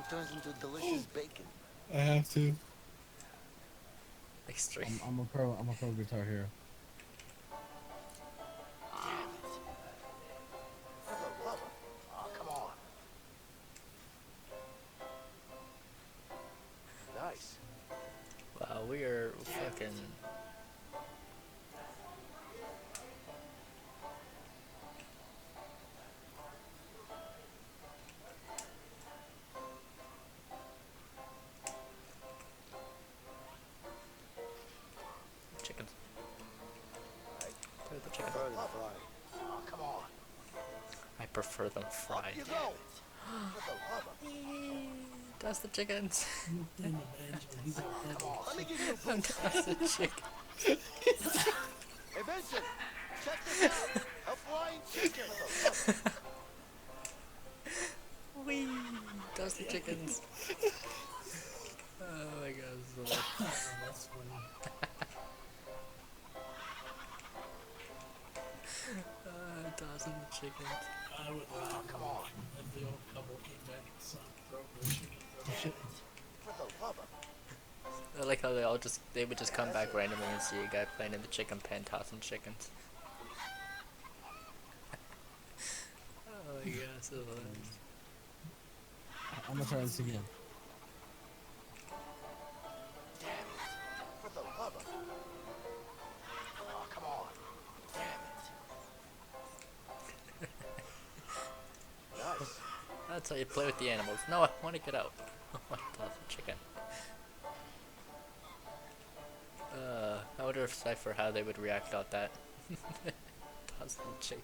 turns into delicious bacon. I have to. Extreme. I'm a pro guitar hero. Damn it. For the love of... Oh, come on. Nice. Wow, we are Damn fucking. it. Chickens. I Play with the chicken. prefer them fried. Oh, come on. I prefer them Up fried. you go. For the love of... That's the chickens. I'm playing the banjo. He's out there. Come on, let me give you a I'm boost. that's the chicken. Hey, Vincent, check this out. A flying chicken. For the love of... Wee. That's the chickens. Oh my god. So That's funny. dozen chickens. I would laugh. Come on. If the old couple came back and saw me throw the chicken. Damn it. For the love of... I like how they would just come back randomly and see a guy playing in the chicken pen tossing chickens. Oh my god, so hilarious. I'm gonna try this again. Damn it. For the love of... Oh, come on. Damn it. Nice. That's how you play with the animals. No, I want to get out. I want to toss a chicken. I wonder if Cypher how they would react on that. Toss the chicken.